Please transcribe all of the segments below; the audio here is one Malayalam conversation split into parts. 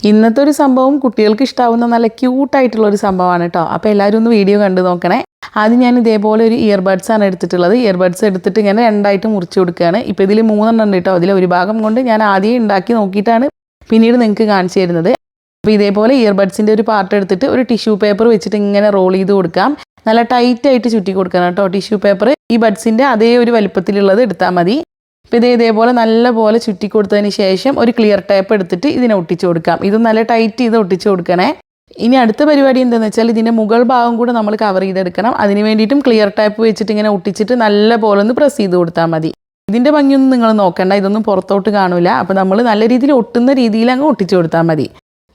ഇന്നത്തെ ഒരു സംഭവം കുട്ടികൾക്ക് ഇഷ്ടാവുന്ന നല്ല ക്യൂട്ടായിട്ടുള്ള ഒരു സംഭവമാണ് കേട്ടോ. അപ്പോൾ എല്ലാവരും ഒന്ന് വീഡിയോ കണ്ടു നോക്കണേ. ആദ്യം ഞാൻ ഇതേപോലെ ഒരു ഇയർബഡ്സാണ് എടുത്തിട്ടുള്ളത്. ഇയർബഡ്സ് എടുത്തിട്ട് ഇങ്ങനെ രണ്ടായിട്ട് മുറിച്ച് കൊടുക്കുകയാണ്. ഇപ്പോൾ ഇതിൽ 3 ഉണ്ട് കേട്ടോ. അതിൽ ഒരു ഭാഗം കൊണ്ട് ഞാൻ ആദ്യം ഉണ്ടാക്കി നോക്കിയിട്ടാണ് പിന്നീട് നിങ്ങൾക്ക് കാണിച്ചു തരുന്നത്. അപ്പോൾ ഇതേപോലെ ഇയർബഡ്സിൻ്റെ ഒരു പാർട്ട് എടുത്തിട്ട് ഒരു ടിഷ്യൂ പേപ്പർ വെച്ചിട്ട് ഇങ്ങനെ റോൾ ചെയ്ത് കൊടുക്കാം. നല്ല ടൈറ്റായിട്ട് ചുറ്റി കൊടുക്കണം കേട്ടോ ടിഷ്യൂ പേപ്പർ. ഈ ബഡ്സിൻ്റെ അതേ ഒരു വലുപ്പത്തിലുള്ളത് എടുത്താൽ മതി. അപ്പോൾ ഇതേപോലെ നല്ലപോലെ ചുറ്റി കൊടുത്തതിന് ശേഷം ഒരു ക്ലിയർ ടേപ്പ് എടുത്തിട്ട് ഇതിനെ ഒട്ടിച്ചു കൊടുക്കാം. ഇത് നല്ല ടൈറ്റ് ചെയ്ത് ഒട്ടിച്ചു കൊടുക്കണേ. ഇനി അടുത്ത പരിപാടി എന്താണെന്ന് വെച്ചാൽ ഇതിൻ്റെ മുകൾ ഭാഗം കൂടെ നമ്മൾ കവർ ചെയ്തെടുക്കണം. അതിന് വേണ്ടിയിട്ടും ക്ലിയർ ടേപ്പ് വെച്ചിട്ട് ഇങ്ങനെ ഒട്ടിച്ചിട്ട് നല്ലപോലെ ഒന്ന് പ്രസ് ചെയ്ത് കൊടുത്താൽ മതി. ഇതിൻ്റെ ഭംഗിയൊന്നും നിങ്ങൾ നോക്കണ്ട, ഇതൊന്നും പുറത്തോട്ട് കാണില്ല. അപ്പോൾ നമ്മൾ നല്ല രീതിയിൽ ഒട്ടുന്ന രീതിയിൽ അങ്ങ് ഒട്ടിച്ചു കൊടുത്താൽ മതി.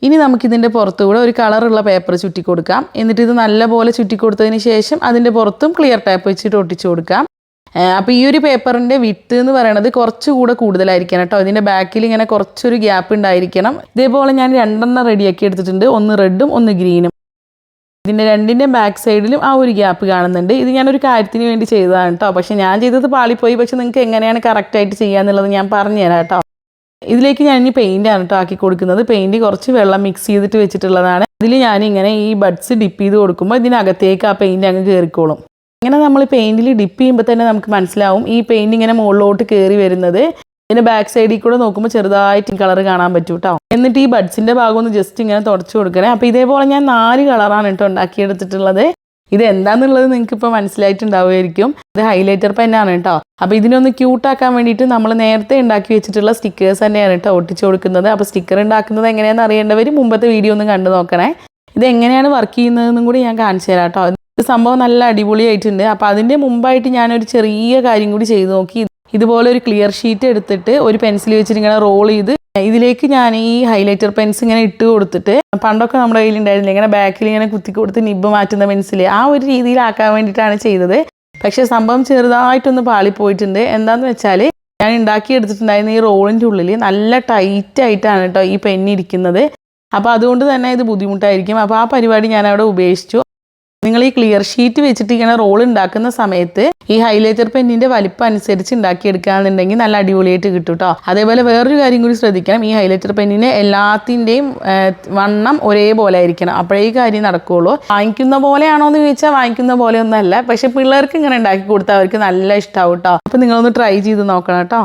ഇനി നമുക്കിതിൻ്റെ പുറത്തുകൂടെ ഒരു കളറുള്ള പേപ്പർ ചുറ്റി കൊടുക്കാം. എന്നിട്ട് ഇത് നല്ലപോലെ ചുറ്റി കൊടുത്തതിന് ശേഷം അതിൻ്റെ പുറത്തും ക്ലിയർ ടേപ്പ് വെച്ചിട്ട് ഒട്ടിച്ചു കൊടുക്കാം. അപ്പോൾ ഈ ഒരു പേപ്പറിൻ്റെ വിട്ട് എന്ന് പറയുന്നത് കുറച്ചുകൂടെ കൂടുതലായിരിക്കണം കേട്ടോ. ഇതിൻ്റെ ബാക്കിൽ ഇങ്ങനെ കുറച്ചൊരു ഗ്യാപ്പ് ഉണ്ടായിരിക്കണം. ഇതേപോലെ ഞാൻ 2 റെഡിയാക്കി എടുത്തിട്ടുണ്ട്. ഒന്ന് റെഡും ഒന്ന് ഗ്രീനും. ഇതിൻ്റെ രണ്ടിൻ്റെ ബാക്ക് സൈഡിലും ആ ഒരു ഗ്യാപ്പ് കാണുന്നുണ്ട്. ഇത് ഞാനൊരു കാര്യത്തിന് വേണ്ടി ചെയ്തതാണ് കേട്ടോ. പക്ഷേ ഞാൻ ചെയ്തത് പാളിപ്പോയി. പക്ഷേ നിങ്ങൾക്ക് എങ്ങനെയാണ് കറക്റ്റായിട്ട് ചെയ്യുക എന്നുള്ളത് ഞാൻ പറഞ്ഞുതരാം കേട്ടോ. ഇതിലേക്ക് ഞാൻ ഇനി പെയിൻ്റാണ് കേട്ടോ ആക്കി കൊടുക്കുന്നത്. പെയിൻറ്റ് കുറച്ച് വെള്ളം മിക്സ് ചെയ്തിട്ട് വെച്ചിട്ടുള്ളതാണ്. ഇതിൽ ഞാനിങ്ങനെ ഈ ബഡ്സ് ഡിപ്പ് ചെയ്ത് കൊടുക്കുമ്പോൾ ഇതിനകത്തേക്ക് ആ പെയിൻറ്റ് അങ്ങ് കയറിക്കോളും. ഇങ്ങനെ നമ്മൾ പെയിൻറ്റിൽ ഡിപ്പ് ചെയ്യുമ്പോൾ തന്നെ നമുക്ക് മനസ്സിലാവും ഈ പെയിൻറ്റ് ഇങ്ങനെ മുകളിലോട്ട് കയറി വരുന്നത്. ഇതിൻ്റെ ബാക്ക് സൈഡിൽ കൂടെ നോക്കുമ്പോൾ ചെറുതായിട്ട് കളർ കാണാൻ പറ്റും കേട്ടോ. എന്നിട്ട് ഈ ബഡ്സിൻ്റെ ഭാഗം ഒന്ന് ജസ്റ്റ് ഇങ്ങനെ തുടച്ച് കൊടുക്കണേ. അപ്പോൾ ഇതേപോലെ ഞാൻ 4 കളറാണ് കേട്ടോ ഉണ്ടാക്കിയെടുത്തിട്ടുള്ളത്. ഇത് എന്താണെന്നുള്ളത് നിങ്ങൾക്ക് ഇപ്പോൾ മനസ്സിലായിട്ടുണ്ടാവുമായിരിക്കും. ഇത് ഹൈലൈറ്റർ പെന്നാണ് കേട്ടോ. അപ്പോൾ ഇതിനൊന്ന് ക്യൂട്ടാക്കാൻ വേണ്ടിയിട്ട് നമ്മൾ നേരത്തെ ഉണ്ടാക്കി വെച്ചിട്ടുള്ള സ്റ്റിക്കേഴ്സ് തന്നെയാണ് കേട്ടോ ഒട്ടിച്ചു കൊടുക്കുന്നത്. അപ്പോൾ സ്റ്റിക്കർ ഉണ്ടാക്കുന്നത് എങ്ങനെയാണെന്ന് അറിയേണ്ടവർ മുമ്പത്തെ വീഡിയോ ഒന്ന് കണ്ടു നോക്കണേ. ഇത് എങ്ങനെയാണ് വർക്ക് ചെയ്യുന്നതെന്നും കൂടി ഞാൻ കാണിച്ചു തരാം കേട്ടോ. സംഭവം നല്ല അടിപൊളിയായിട്ടുണ്ട്. അപ്പോൾ അതിൻ്റെ മുമ്പായിട്ട് ഞാനൊരു ചെറിയ കാര്യം കൂടി ചെയ്ത് നോക്കി. ഇതുപോലെ ഒരു ക്ലിയർ ഷീറ്റ് എടുത്തിട്ട് ഒരു പെൻസിൽ വെച്ചിട്ട് ഇങ്ങനെ റോൾ ചെയ്ത് ഇതിലേക്ക് ഞാൻ ഈ ഹൈലൈറ്റർ പെൻസ് ഇങ്ങനെ ഇട്ട് കൊടുത്തിട്ട്, പണ്ടൊക്കെ നമ്മുടെ കയ്യിലുണ്ടായിരുന്നില്ല ഇങ്ങനെ ബാക്കിൽ ഇങ്ങനെ കുത്തി കൊടുത്ത് നിബ്ബ് മാറ്റുന്ന പെൻസിൽ, ആ ഒരു രീതിയിലാക്കാൻ വേണ്ടിയിട്ടാണ് ചെയ്തത്. പക്ഷേ സംഭവം ചെറുതായിട്ടൊന്ന് പാളിപ്പോയിട്ടുണ്ട്. എന്താണെന്ന് വെച്ചാൽ ഞാൻ ഉണ്ടാക്കിയെടുത്തിട്ടുണ്ടായിരുന്ന ഈ റോളിൻ്റെ ഉള്ളിൽ നല്ല ടൈറ്റായിട്ടാണ് കേട്ടോ ഈ പെന്നിരിക്കുന്നത്. അപ്പോൾ അതുകൊണ്ട് തന്നെ ഇത് ബുദ്ധിമുട്ടായിരിക്കും. അപ്പോൾ ആ പരിപാടി ഞാൻ അവിടെ ഉപേക്ഷിച്ചു. നിങ്ങൾ ഈ ക്ലിയർ ഷീറ്റ് വെച്ചിട്ട് ഇങ്ങനെ റോൾ ഉണ്ടാക്കുന്ന സമയത്ത് ഈ ഹൈലൈറ്റർ പെന്നിൻ്റെ വലിപ്പം അനുസരിച്ച് ഉണ്ടാക്കിയെടുക്കുകയാണെന്നുണ്ടെങ്കിൽ നല്ല അടിപൊളിയായിട്ട് കിട്ടും കേട്ടോ. അതേപോലെ വേറൊരു കാര്യം കൂടി ശ്രദ്ധിക്കണം, ഈ ഹൈലൈറ്റർ പെന്നിന് എല്ലാത്തിൻ്റെയും വണ്ണം ഒരേപോലെ ആയിരിക്കണം. അപ്പോഴേ ഈ കാര്യം നടക്കുകയുള്ളൂ. വാങ്ങിക്കുന്ന പോലെയാണോ എന്ന് ചോദിച്ചാൽ വാങ്ങിക്കുന്ന പോലെയൊന്നും അല്ല. പക്ഷേ പിള്ളേർക്ക് ഇങ്ങനെ ഉണ്ടാക്കി കൊടുത്താൽ അവർക്ക് നല്ല ഇഷ്ടമാവും കേട്ടോ. അപ്പോൾ നിങ്ങളൊന്ന് ട്രൈ ചെയ്ത് നോക്കണം കേട്ടോ.